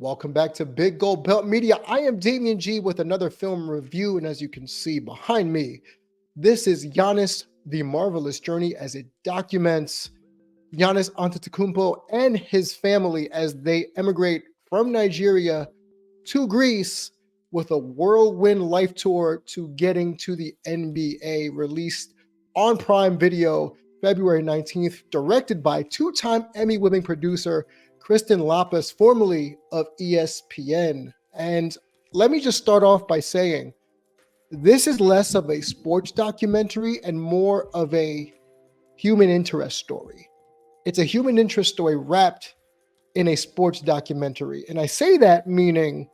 Welcome back to Big Gold Belt Media. I am Damian G with another film review, and as you can see behind me, this is Giannis, the Marvelous Journey, as it documents Giannis Antetokounmpo and his family as they emigrate from Nigeria to Greece with a whirlwind life tour to getting to the NBA, released on Prime Video February 19th, directed by two-time Emmy-winning producer Kristen Lapis, formerly of ESPN. And let me just start off by saying, this is less of a sports documentary and more of a human interest story. It's a human interest story wrapped in a sports documentary. And I say that meaning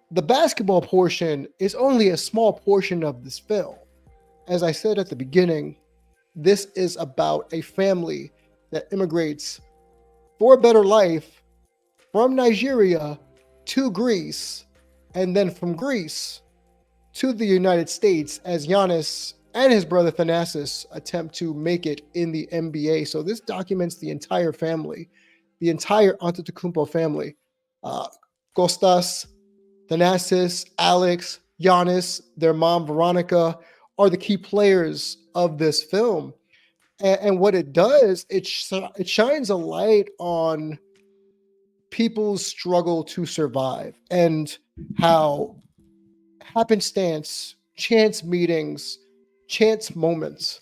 the basketball portion is only a small portion of this film. As I said at the beginning, this is about a family that immigrates for a better life from Nigeria to Greece, and then from Greece to the United States as Giannis and his brother Thanasis attempt to make it in the NBA. So this documents the entire family, the entire Antetokounmpo family. Kostas, Thanasis, Alex, Giannis, their mom Veronica are the key players of this film. And what it does, it shines a light on people's struggle to survive and how happenstance, chance meetings, chance moments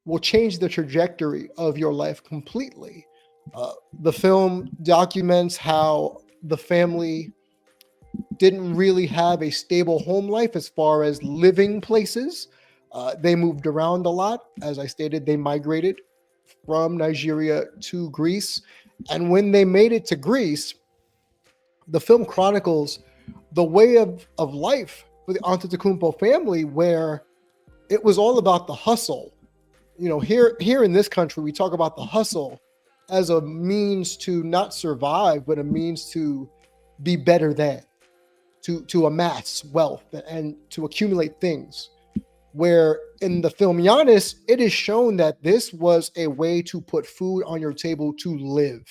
will change the trajectory of your life completely. The film documents how the family didn't really have a stable home life as far as living places. They moved around a lot. As I stated, they migrated from Nigeria to Greece. And when they made it to Greece, the film chronicles the way of life for the Antetokounmpo family, where it was all about the hustle. You know, here in this country, we talk about the hustle as a means to not survive, but a means to be better than, to amass wealth and to accumulate things. Where in the film Giannis, it is shown that this was a way to put food on your table, to live,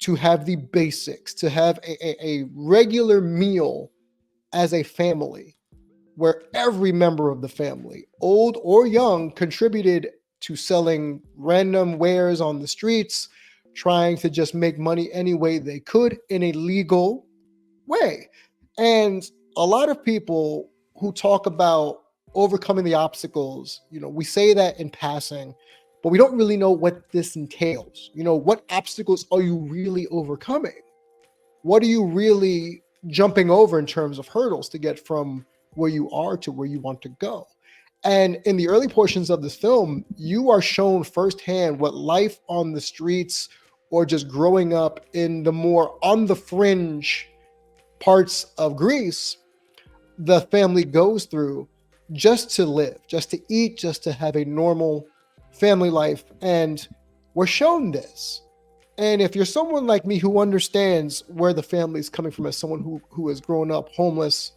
to have the basics, to have a regular meal as a family, where every member of the family, old or young, contributed to selling random wares on the streets, trying to just make money any way they could in a legal way. And a lot of people who talk about overcoming the obstacles, you know, we say that in passing, but we don't really know what this entails. You know, what obstacles are you really overcoming? What are you really jumping over in terms of hurdles to get from where you are to where you want to go? And in the early portions of this film, you are shown firsthand what life on the streets or just growing up in the more on the fringe parts of Greece the family goes through just to live, just to eat, just to have a normal family life. And we're shown this. And if you're someone like me who understands where the family is coming from, as someone who has grown up homeless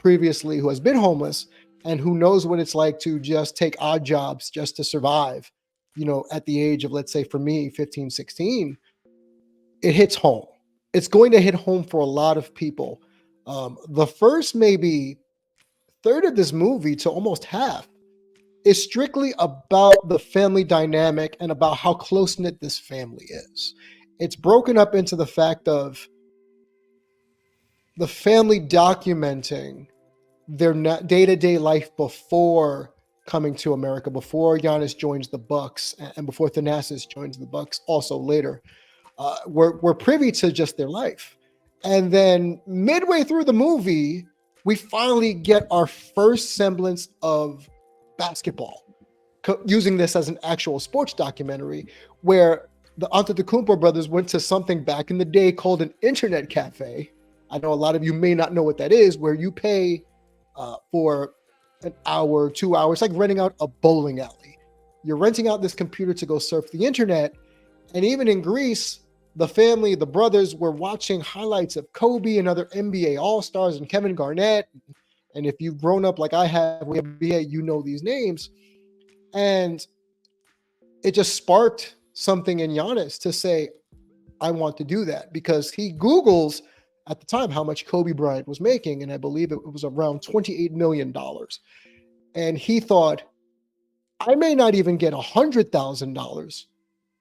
previously, who has been homeless, and who knows what it's like to just take odd jobs just to survive, you know, at the age of, let's say for me, 15, 16, it hits home. It's going to hit home for a lot of people. The first maybe third of this movie to almost half is strictly about the family dynamic and about how close-knit this family is. It's broken up into the fact of the family documenting their day-to-day life before coming to America, before Giannis joins the Bucks and before Thanasis joins the Bucks also later. We're privy to just their life. And then midway through the movie, we finally get our first semblance of basketball, using this as an actual sports documentary, where the Antetokounmpo brothers went to something back in the day called an internet cafe. I know a lot of you may not know what that is, where you pay for an hour, 2 hours, like renting out a bowling alley. You're renting out this computer to go surf the internet. And even in Greece, the family, the brothers were watching highlights of Kobe and other NBA All-Stars and Kevin Garnett. And if you've grown up like I have with NBA, you know these names. And it just sparked something in Giannis to say, I want to do that, because he Googles at the time how much Kobe Bryant was making, and I believe it was around $28 million. And he thought, I may not even get $100,000,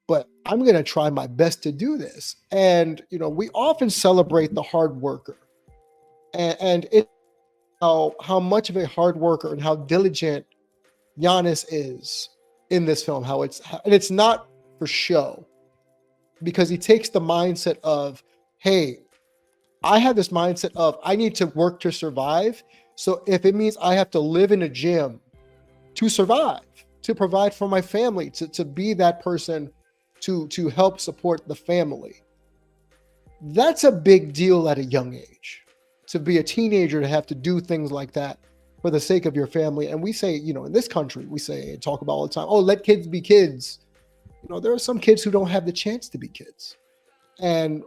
but I'm going to try my best to do this. And, we often celebrate the hard worker, and it's how much of a hard worker and how diligent Giannis is in this film, and it's not for show, because he takes the mindset of, hey, I have this mindset of I need to work to survive. So if it means I have to live in a gym to survive, to provide for my family, to be that person to help support the family, that's a big deal at a young age. To be a teenager, to have to do things like that for the sake of your family. And we say, in this country, we say, talk about all the time, oh, let kids be kids. There are some kids who don't have the chance to be kids. And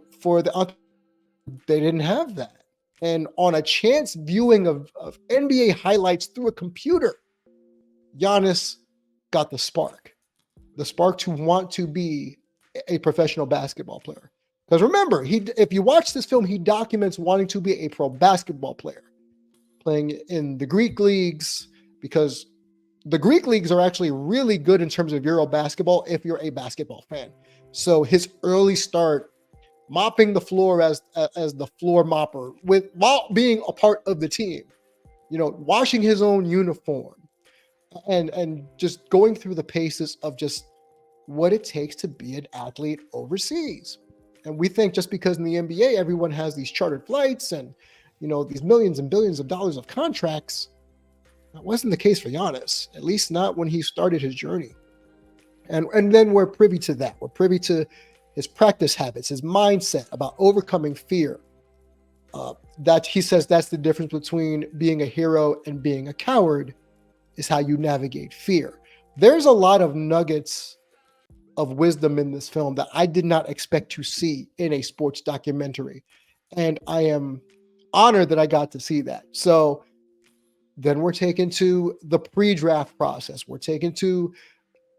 they didn't have that. And on a chance viewing of NBA highlights through a computer, Giannis got the spark to want to be a professional basketball player. Because remember, if you watch this film, he documents wanting to be a pro basketball player, playing in the Greek leagues, because the Greek leagues are actually really good in terms of Euro basketball if you're a basketball fan. So his early start, mopping the floor as the floor mopper, while being a part of the team, washing his own uniform, and just going through the paces of just what it takes to be an athlete overseas. And we think just because in the NBA everyone has these chartered flights and these millions and billions of dollars of contracts, that wasn't the case for Giannis, at least not when he started his journey. And then we're privy to that. We're privy to his practice habits, his mindset about overcoming fear. That he says that's the difference between being a hero and being a coward, is how you navigate fear. There's a lot of nuggets of wisdom in this film that I did not expect to see in a sports documentary. And I am honored that I got to see that. So then we're taken to the pre-draft process. We're taken to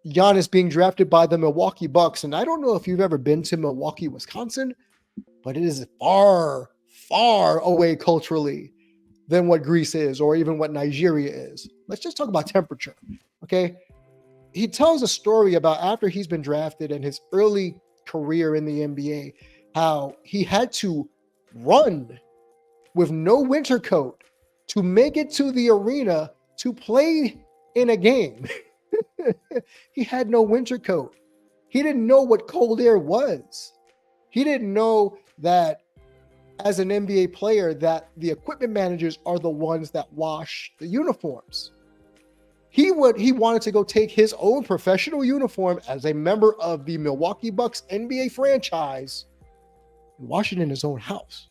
Giannis being drafted by the Milwaukee Bucks. And I don't know if you've ever been to Milwaukee, Wisconsin, but it is far, far away culturally than what Greece is, or even what Nigeria is. Let's just talk about temperature, okay? He tells a story about after he's been drafted and his early career in the NBA, how he had to run with no winter coat to make it to the arena to play in a game. He had no winter coat. He didn't know what cold air was. He didn't know that as an NBA player, that the equipment managers are the ones that wash the uniforms. He wanted to go take his own professional uniform as a member of the Milwaukee Bucks NBA franchise and wash it in his own house.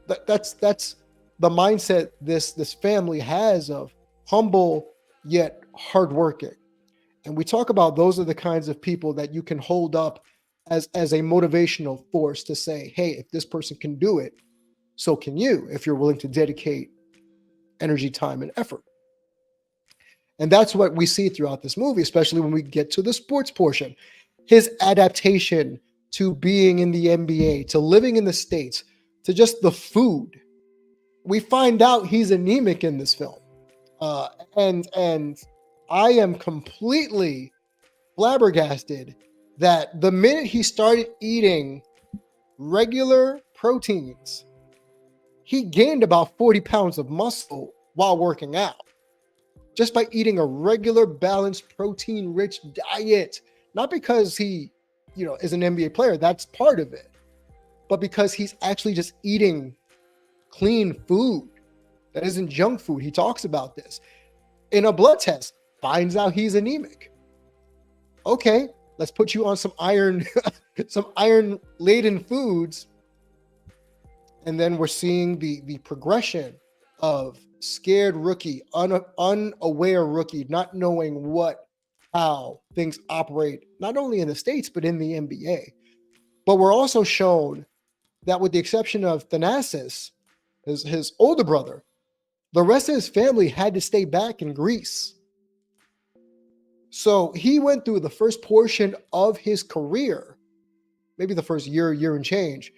That's the mindset this family has, of humble yet hardworking. And we talk about those are the kinds of people that you can hold up as a motivational force to say, hey, if this person can do it, so can you, if you're willing to dedicate energy, time, and effort. And that's what we see throughout this movie, especially when we get to the sports portion. His adaptation to being in the NBA, to living in the States, to just the food. We find out he's anemic in this film. And I am completely flabbergasted that the minute he started eating regular proteins, he gained about 40 pounds of muscle while working out, just by eating a regular, balanced, protein-rich diet. Not because he, is an NBA player, that's part of it, but because he's actually just eating clean food that isn't junk food. He talks about this. In a blood test, finds out he's anemic. Okay, let's put you on some iron, some iron-laden foods. And then we're seeing the progression of scared rookie, unaware rookie, not knowing how things operate, not only in the States, but in the NBA. But we're also shown that with the exception of Thanasis, his older brother, the rest of his family had to stay back in Greece. So he went through the first portion of his career, maybe the first year and change,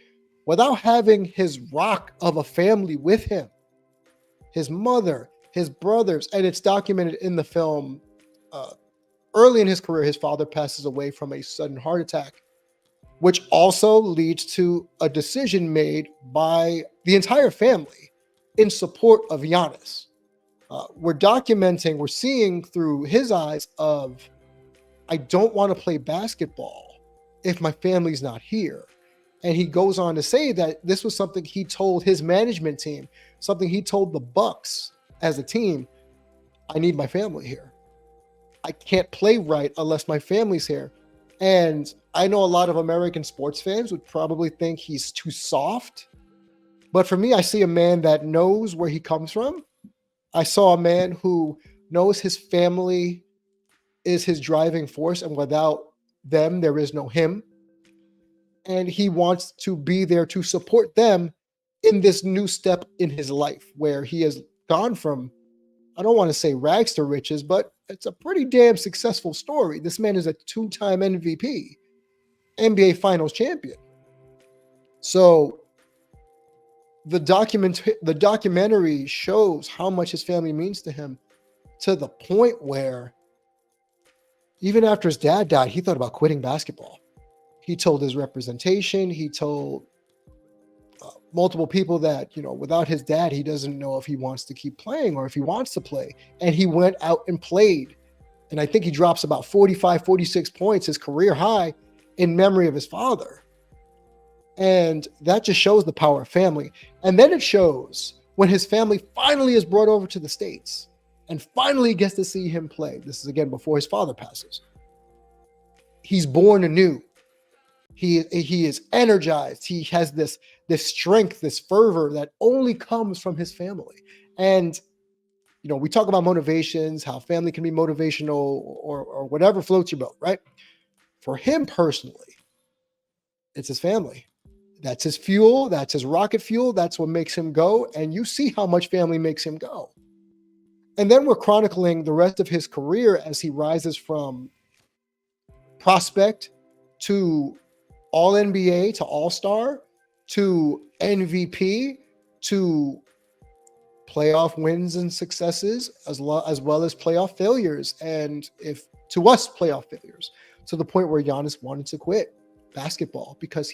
without having his rock of a family with him, his mother, his brothers, and it's documented in the film. Early in his career, his father passes away from a sudden heart attack, which also leads to a decision made by the entire family in support of Giannis. We're seeing through his eyes of, I don't want to play basketball if my family's not here. And he goes on to say that this was something he told his management team, something he told the Bucks as a team. I need my family here. I can't play right unless my family's here. And I know a lot of American sports fans would probably think he's too soft. But for me, I see a man that knows where he comes from. I saw a man who knows his family is his driving force, and without them, there is no him. And he wants to be there to support them in this new step in his life where he has gone from, I don't want to say rags to riches, but it's a pretty damn successful story. This man is a 2-time MVP, NBA Finals champion. So the documentary shows how much his family means to him, to the point where even after his dad died, he thought about quitting basketball. He told his representation, he told multiple people that, without his dad, he doesn't know if he wants to keep playing or if he wants to play. And he went out and played. And I think he drops about 45, 46 points, his career high, in memory of his father. And that just shows the power of family. And then it shows when his family finally is brought over to the States and finally gets to see him play. This is again before his father passes. He's born anew. He is energized. He has this strength, this fervor that only comes from his family. And we talk about motivations, how family can be motivational or whatever floats your boat, right? For him personally, it's his family. That's his fuel. That's his rocket fuel. That's what makes him go. And you see how much family makes him go. And then we're chronicling the rest of his career as he rises from prospect to All NBA to All-Star to MVP to playoff wins and successes, as well as playoff failures, and playoff failures, to the point where Giannis wanted to quit basketball because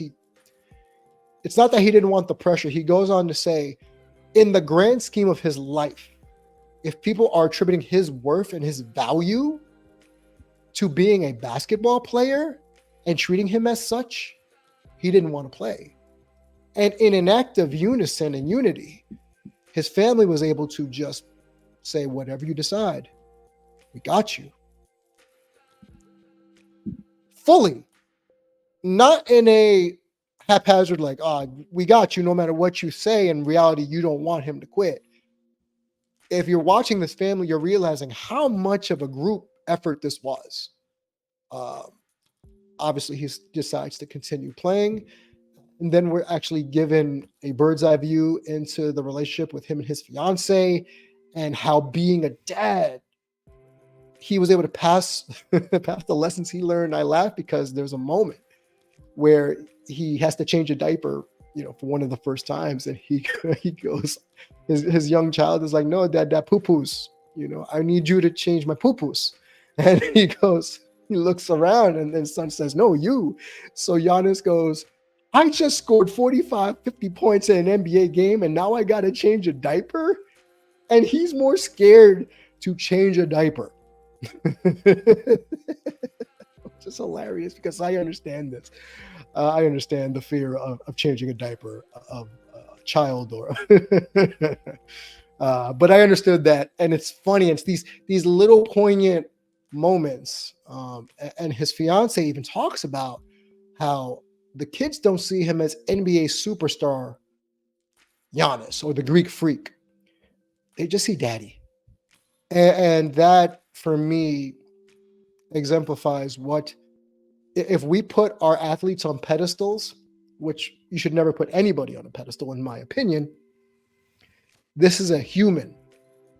it's not that he didn't want the pressure. He goes on to say, in the grand scheme of his life, if people are attributing his worth and his value to being a basketball player and treating him as such, he didn't want to play. And in an act of unison and unity, his family was able to just say, whatever you decide, we got you. Fully. Not in a haphazard, like, we got you no matter what you say. In reality, you don't want him to quit. If you're watching this family, you're realizing how much of a group effort this was. Obviously, he decides to continue playing. And then we're actually given a bird's eye view into the relationship with him and his fiance, and how being a dad, he was able to pass the lessons he learned. I laugh because there's a moment where he has to change a diaper, for one of the first times. And he goes, his young child is like, no, dad, that poo-poos, I need you to change my poo-poos. And he looks around and his son says, no, you. So Giannis goes, I just scored 45, 50 points in an NBA game, and now I got to change a diaper? And he's more scared to change a diaper. Just hilarious, because I understand this. I understand the fear of changing a diaper of a child, but I understood that. And it's funny. It's these little poignant moments. And his fiance even talks about how the kids don't see him as NBA superstar Giannis or the Greek freak. They just see daddy. And that, for me, exemplifies what, if we put our athletes on pedestals, which you should never put anybody on a pedestal, in my opinion, this is a human.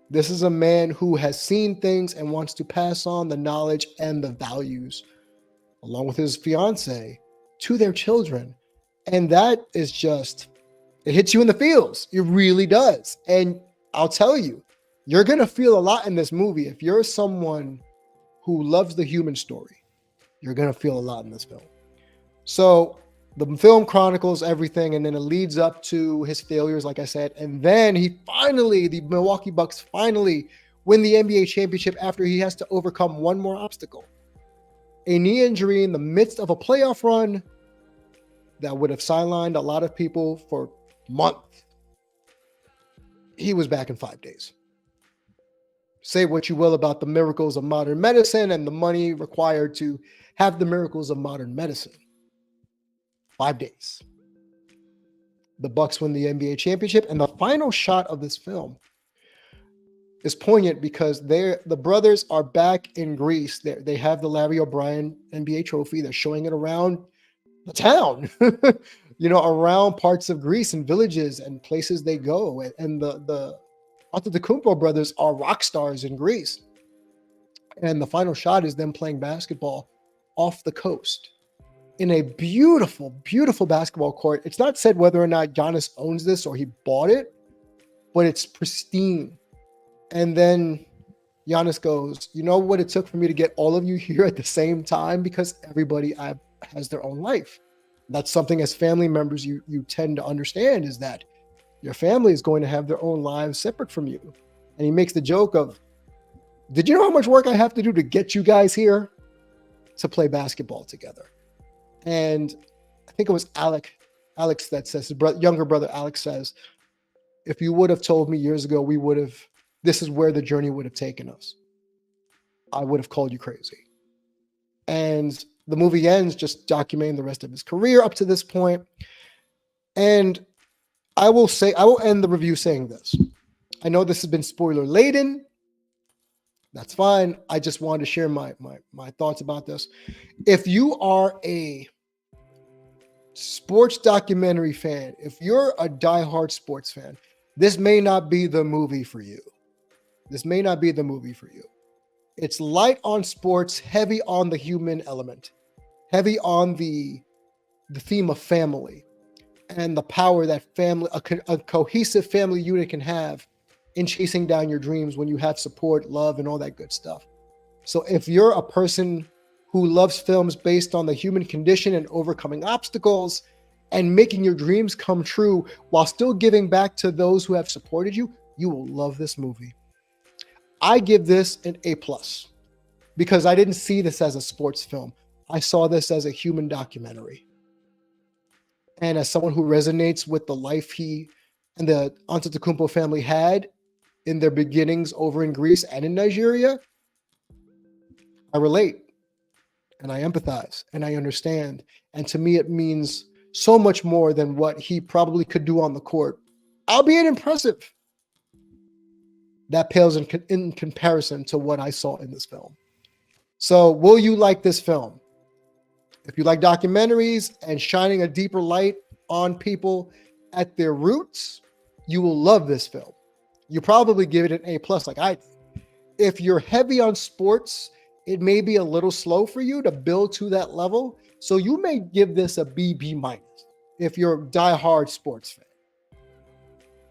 This is a man who has seen things and wants to pass on the knowledge and the values, along with his fiance, to their children. And that is just, it hits you in the feels. It really does. And I'll tell you, you're going to feel a lot in this movie. If you're someone who loves the human story, you're going to feel a lot in this film. So the film chronicles everything, and then it leads up to his failures, like I said. And then the Milwaukee Bucks finally win the NBA championship after he has to overcome one more obstacle. A knee injury in the midst of a playoff run that would have sidelined a lot of people for months. He was back in 5 days. Say what you will about the miracles of modern medicine and the money required to have the miracles of modern medicine. 5 days. The Bucks win the NBA championship, and the final shot of this film is poignant because the brothers are back in Greece. They have the Larry O'Brien NBA trophy. They're showing it around the town, around parts of Greece and villages and places they go. And the Antetokounmpo brothers are rock stars in Greece. And the final shot is them playing basketball off the coast in a beautiful, beautiful basketball court. It's not said whether or not Giannis owns this or he bought it, but it's pristine. And then Giannis goes, you know what it took for me to get all of you here at the same time? Because everybody has their own life. That's something as family members you tend to understand, is that your family is going to have their own lives separate from you. And he makes the joke of, did you know how much work I have to do to get you guys here to play basketball together? And I think it was Alex that says, his younger brother Alex says, if you would have told me years ago, this is where the journey would have taken us, I would have called you crazy. And the movie ends just documenting the rest of his career up to this point. And I will end the review saying this. I know this has been spoiler laden. That's fine. I just wanted to share my thoughts about this. If you are a sports documentary fan, if you're a diehard sports fan, this may not be the movie for you. It's light on sports, heavy on the human element, heavy on the theme of family and the power that a cohesive family unit can have in chasing down your dreams when you have support, love, and all that good stuff. So if you're a person who loves films based on the human condition and overcoming obstacles and making your dreams come true while still giving back to those who have supported you, you will love this movie. I give this an A+ because I didn't see this as a sports film. I saw this as a human documentary. And as someone who resonates with the life he and the Antetokounmpo family had in their beginnings over in Greece and in Nigeria, I relate and I empathize and I understand. And to me, it means so much more than what he probably could do on the court, albeit impressive. That pales in comparison to what I saw in this film. So will you like this film? If you like documentaries and shining a deeper light on people at their roots, you will love this film. You probably give it an A+ like I did. If you're heavy on sports, it may be a little slow for you to build to that level. So you may give this a B if you're a diehard sports fan.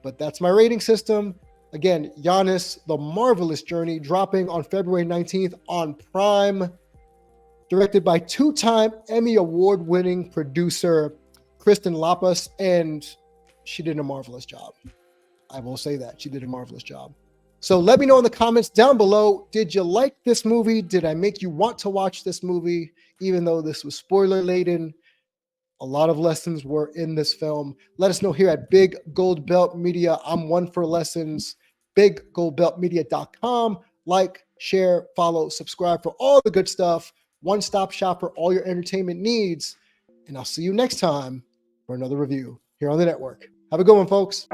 But that's my rating system. Again, Giannis, The Marvelous Journey, dropping on February 19th on Prime, directed by two-time Emmy Award-winning producer Kristen Lappas, and she did a marvelous job. I will say that. She did a marvelous job. So let me know in the comments down below, did you like this movie? Did I make you want to watch this movie, even though this was spoiler-laden? A lot of lessons were in this film. Let us know here at Big Gold Belt Media. I'm one for lessons. BigGoldBeltMedia.com. Like, share, follow, subscribe for all the good stuff. One-stop shop for all your entertainment needs. And I'll see you next time for another review here on the network. Have a good one, folks.